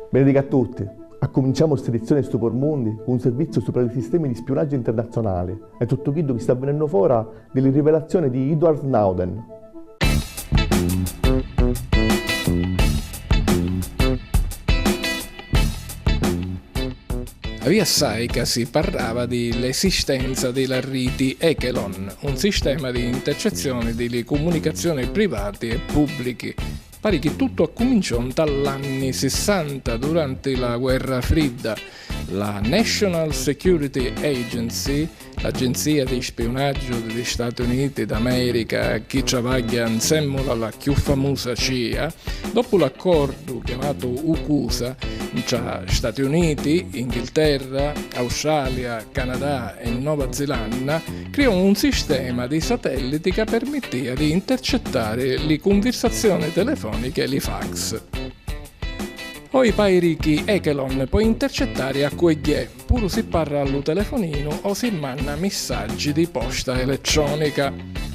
Benedica a tutti. Cominciamo spedizione Stupor Mundi con un servizio sopra i sistemi di spionaggio internazionali e tutto quello che sta avvenendo ora delle rivelazioni di Edward Snowden. Aveva assai che si parlava dell'esistenza della rete Echelon, un sistema di intercezione delle comunicazioni private e pubbliche. Pare che tutto cominciò dagli anni 60 durante la guerra fredda. La National Security Agency, l'agenzia di spionaggio degli Stati Uniti d'America che lavora insieme alla più famosa CIA, dopo l'accordo chiamato UCUSA tra Stati Uniti, Inghilterra, Australia, Canada e Nuova Zelanda, creò un sistema di satelliti che permetteva di intercettare le conversazioni telefoniche e i fax. Poi pare che Echelon può intercettare a quegli pure si parla allo telefonino o si manda messaggi di posta elettronica.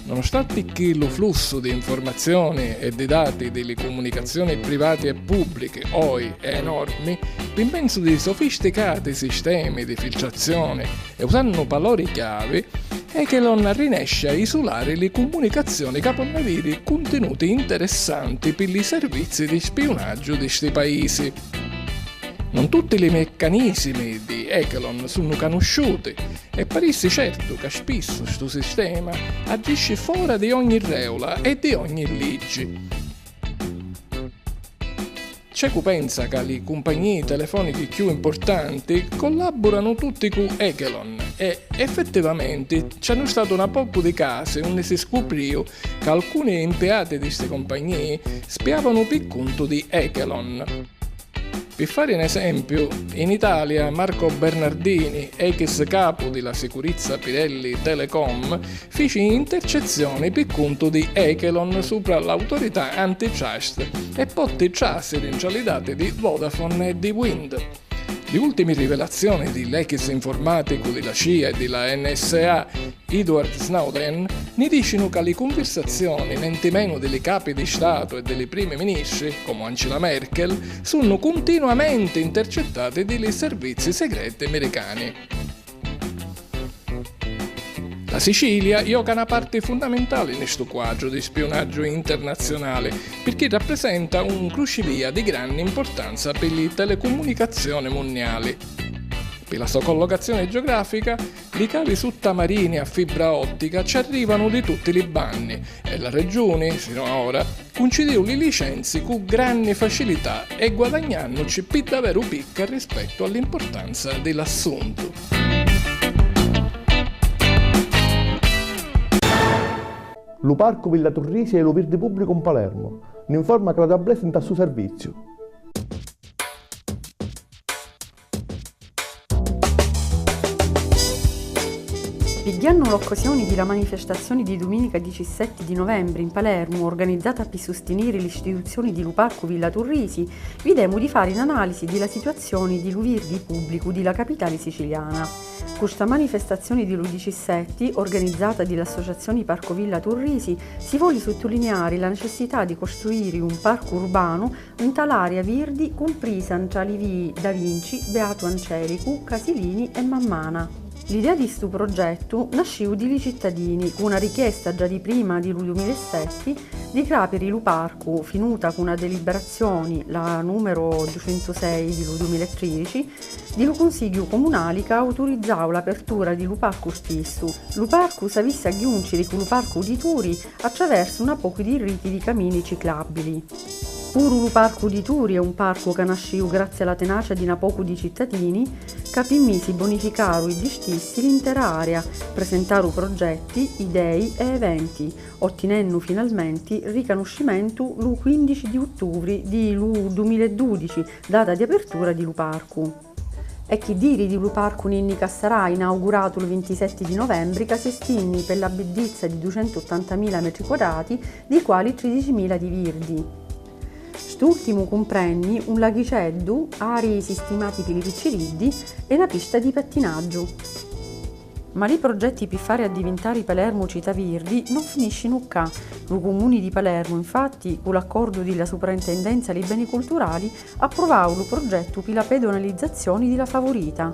Nonostante che lo flusso di informazioni e di dati delle comunicazioni private e pubbliche oggi è enorme, l'immenso di sofisticati sistemi di filtrazione e usando valori chiave, Echelon riesce a isolare le comunicazioni che possono avere contenuti interessanti per i servizi di spionaggio di questi paesi. Non tutti i meccanismi di Echelon sono conosciuti e pare certo che spesso questo sistema agisce fuori di ogni regola e di ogni legge. C'è chi pensa che le compagnie telefoniche più importanti collaborano tutti con Echelon e effettivamente c'è stato un poco di casi dove si scoprì che alcuni impiegati di queste compagnie spiavano per conto di Echelon. Per fare un esempio, in Italia Marco Bernardini, ex capo della sicurezza Pirelli Telecom, fece intercezioni per conto di Echelon sopra l'autorità antitrust e poi trasero i dati di Vodafone e di Wind. Le ultime rivelazioni dell'ex informatico della CIA e della NSA, Edward Snowden, ne dicono che le conversazioni niente meno delle capi di Stato e delle prime ministri, come Angela Merkel, sono continuamente intercettate dai servizi segreti americani. La Sicilia gioca una parte fondamentale in questo quadro di spionaggio internazionale perché rappresenta un crocevia di grande importanza per le telecomunicazioni mondiali. Per la sua collocazione geografica, i cavi sottamarini a fibra ottica ci arrivano di tutti i banni e la regione, fino ad ora, concedeva le licenze con grande facilità e guadagnandoci più davvero picca rispetto all'importanza dell'assunto. Lo Parco Villa Turrisi e lo Verde Pubblico in Palermo. Ne informa che la Tablese in suo servizio. Pigliando l'occasione della manifestazione di domenica 17 di novembre in Palermo, organizzata per sostenere l'istituzione di Lu Parco Villa Turrisi, vedemo di fare un'analisi della situazione di Lu Verde Pubblico della capitale siciliana. Questa manifestazione di Lu 17, organizzata dall'Associazione Parco Villa Turrisi, si vuole sottolineare la necessità di costruire un parco urbano in tal'area Virdi compresa tra le vie Da Vinci, Beato Ancelico, Casilini e Mammana. L'idea di questo progetto nasceva dai cittadini con una richiesta già di prima di Lu 2007 di creare Lu Parco, finuta con una deliberazione, la numero 206 di Lu 2013, di Lu Consiglio Comunale che autorizzava l'apertura di Lu Parco stesso. Lu Parco si avesse a giungere con Lu Parco Udituri attraverso una poco di riti di cammini ciclabili. Pure Lu Parco Udituri è un parco che nasce grazie alla tenacia di una poco di cittadini che permise bonificare e gestissi l'intera area, presentare progetti, idee e eventi, ottenendo finalmente il riconoscimento il 15 di ottobre di Lu 2012, data di apertura di Lu Parco. E chi dire di Lu Parco Ninni Cassarà, inaugurato il 27 di novembre, che si stimmi per la bellezza di 280.000 m2, dei quali 13.000 di Virdi. Quest'ultimo comprende un laghiceddu, aree sistemati per i picciriddi e una pista di pattinaggio. Ma i progetti per fare a diventare Palermo città virdi non finiscono qua. Lo Comune di Palermo, infatti, con l'accordo della Soprintendenza dei Beni Culturali, ha approvato il progetto per la pedonalizzazione della Favorita.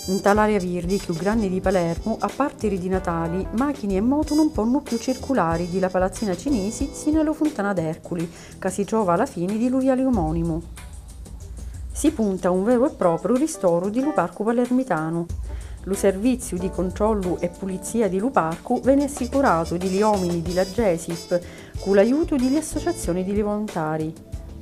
In tale area virdi più grande di Palermo, a partire di Natali, macchine e moto non possono più circolare dalla Palazzina Cinesi sino alla Fontana d'Ercoli, che si trova alla fine di Luviale omonimo. Si punta a un vero e proprio ristoro di Luparco Palermitano. Lo servizio di controllo e pulizia di Luparco viene assicurato dagli uomini della GESIP con l'aiuto delle associazioni di volontari.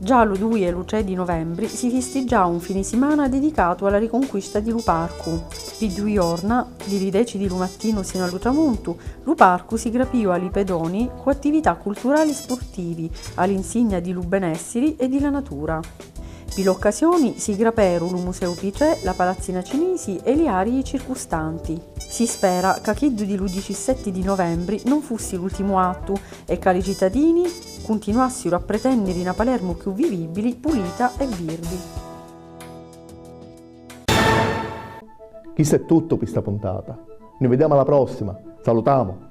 Già lo 2 e lo 3 di novembre si festeggia un fine settimana dedicato alla riconquista di Luparco. Per 2 giorni, dalle 10 di mattino sino al tramonto, Luparco si grappiò ai pedoni con attività culturali e sportivi all'insegna di benessere e della natura. Per l'occasione si grapero il Museo Picè, la Palazzina Cinesi e le aree circostanti. Si spera che quello di 17 di novembre non fosse l'ultimo atto e che i cittadini continuassero a pretendere una Palermo più vivibile, pulita e verdi. Questo è tutto per questa puntata. Noi vediamo alla prossima. Salutiamo!